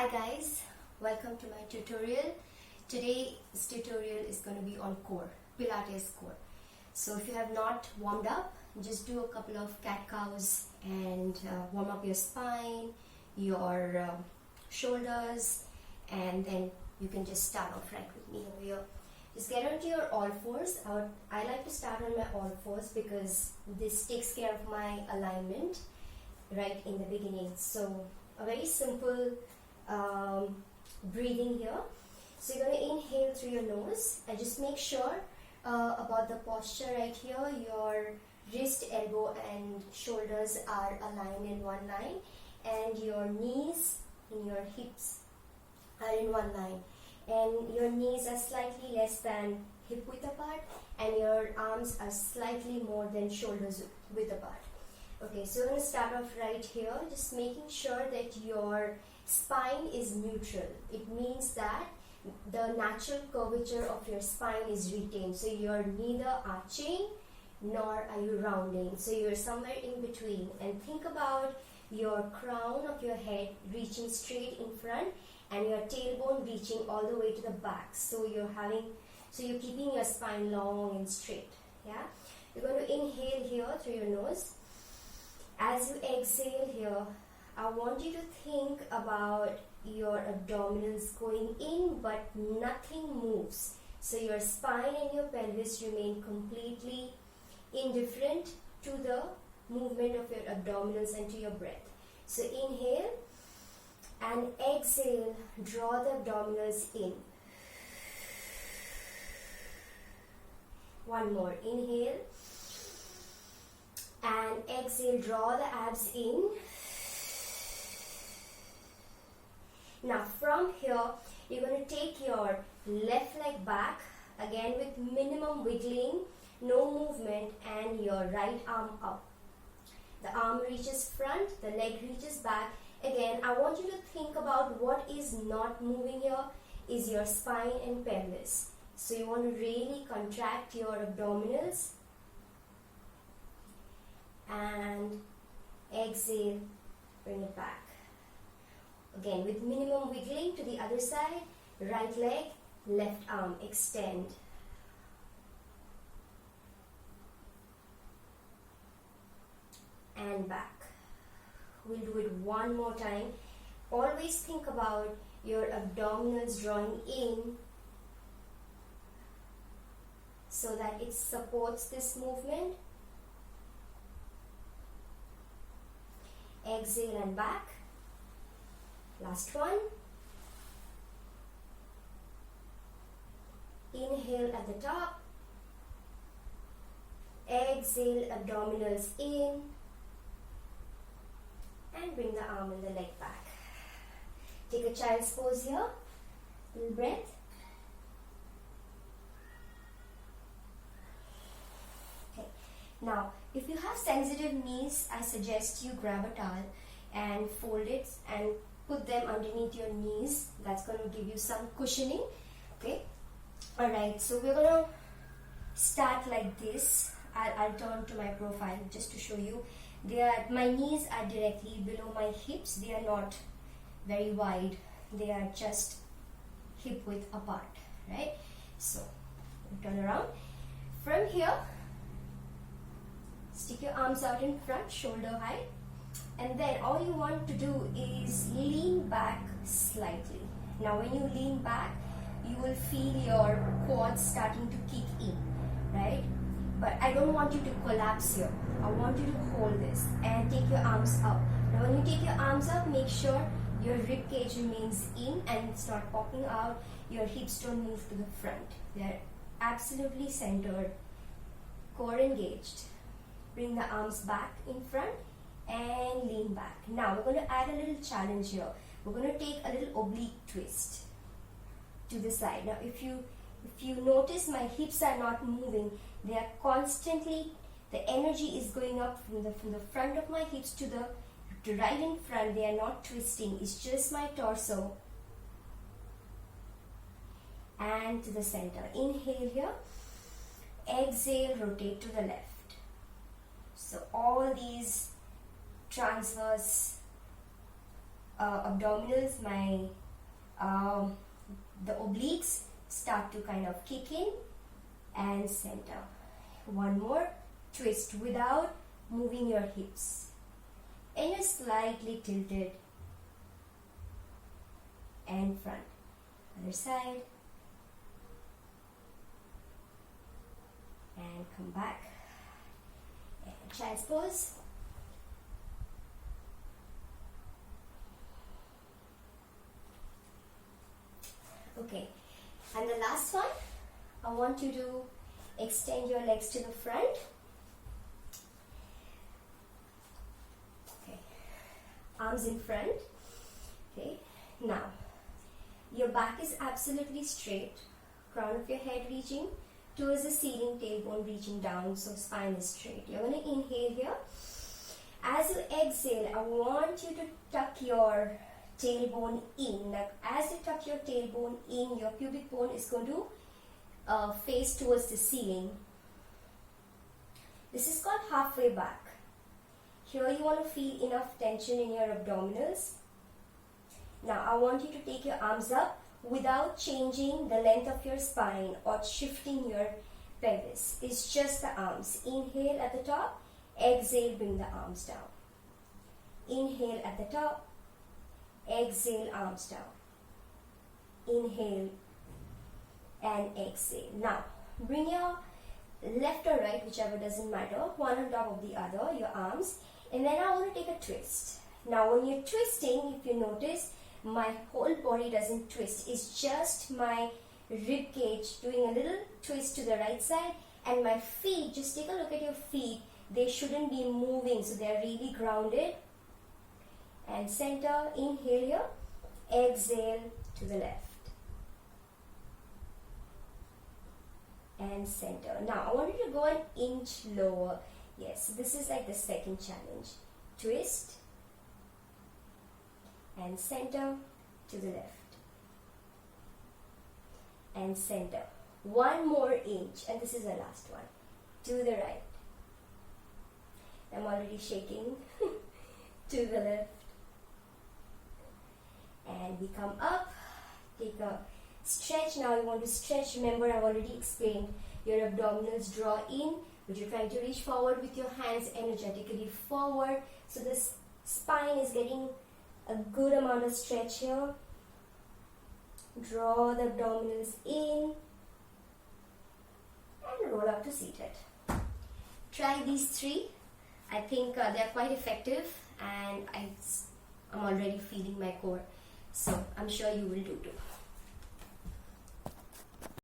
Hi guys, welcome to my tutorial. Today's tutorial is going to be on core, Pilates core. So if you have not warmed up, just do a couple of cat-cows and warm up your spine, your shoulders, and then you can just start off right with me over here. Just get onto your all fours. I like to start on my all fours because this takes care of my alignment right in the beginning. So a very simple breathing here. So you're going to inhale through your nose and just make sure about the posture right here. Your wrist, elbow and shoulders are aligned in one line, and your knees and your hips are in one line, and your knees are slightly less than hip width apart, and your arms are slightly more than shoulders width apart. Okay, so we're going to start off right here, just making sure that your spine is neutral. It means that the natural curvature of your spine is retained. So you're neither arching nor are you rounding. So you're somewhere in between. And think about your crown of your head reaching straight in front and your tailbone reaching all the way to the back. So you're keeping your spine long and straight. Yeah. You're going to inhale here through your nose. As you exhale here, I want you to think about your abdominals going in, but nothing moves. So your spine and your pelvis remain completely indifferent to the movement of your abdominals and to your breath. So inhale and exhale, draw the abdominals in. One more, inhale and exhale, draw the abs in. Now from here, you're going to take your left leg back, again with minimum wiggling, no movement, and your right arm up. The arm reaches front, the leg reaches back. Again, I want you to think about what is not moving here is your spine and pelvis. So you want to really contract your abdominals and exhale, bring it back. Again, with minimum wiggling to the other side, right leg, left arm, extend. And back. We'll do it one more time. Always think about your abdominals drawing in so that it supports this movement. Exhale and back. Last one. Inhale at the top. Exhale, abdominals in. And bring the arm and the leg back. Take a child's pose here. Little breath. Okay. Now, if you have sensitive knees, I suggest you grab a towel and fold it and put them underneath your knees. That's going to give you some cushioning. Okay. Alright, so we're going to start like this. I'll turn to my profile just to show you. My knees are directly below my hips. They are not very wide. They are just hip width apart. Right? So, turn around. From here, stick your arms out in front, shoulder height. And then all you want to do is lean back slightly. Now when you lean back, you will feel your quads starting to kick in, right? But I don't want you to collapse here. I want you to hold this and take your arms up. Now when you take your arms up, make sure your rib cage remains in and it's not popping out. Your hips don't move to the front. They are absolutely centered, core engaged. Bring the arms back in front and lean back. Now we're going to add a little challenge here. We're going to take a little oblique twist to the side. Now if you notice, my hips are not moving. They are constantly, the energy is going up from the front of my hips to right in front. They are not twisting. It's just my torso and to the center. Inhale here. Exhale, rotate to the left. So all these transverse abdominals, the obliques start to kind of kick in, and center. One more twist without moving your hips, and you're slightly tilted, and front. Other side, and come back, and child's pose. Okay, and the last one, I want you to extend your legs to the front. Okay, arms in front. Okay, now your back is absolutely straight, crown of your head reaching towards the ceiling, tailbone reaching down, so spine is straight. You're going to inhale here. As you exhale, I want you to tuck your tailbone in. Now, as you tuck your tailbone in, your pubic bone is going to face towards the ceiling. This is called halfway back. Here you want to feel enough tension in your abdominals. Now I want you to take your arms up without changing the length of your spine or shifting your pelvis. It's just the arms. Inhale at the top, exhale, bring the arms down. Inhale at the top, exhale, arms down. Inhale and exhale. Now bring your left or right, whichever, doesn't matter, one on top of the other, your arms, and then I want to take a twist. Now when you're twisting, if you notice, my whole body doesn't twist. It's just my rib cage doing a little twist to the right side, and my feet, just take a look at your feet, they shouldn't be moving, so they're really grounded. And center, inhale here, exhale to the left. And center. Now I want you to go an inch lower. Yes, this is like the second challenge. Twist and center to the left. And center. One more inch, and this is the last one. To the right. I'm already shaking. To the left. And we come up, take a stretch. Now you want to stretch. Remember, I've already explained, your abdominals draw in, but you're trying to reach forward with your hands energetically forward. So this spine is getting a good amount of stretch here. Draw the abdominals in and roll up to seated. Try these three. I think they're quite effective, and I'm already feeling my core. So I'm sure you will do too.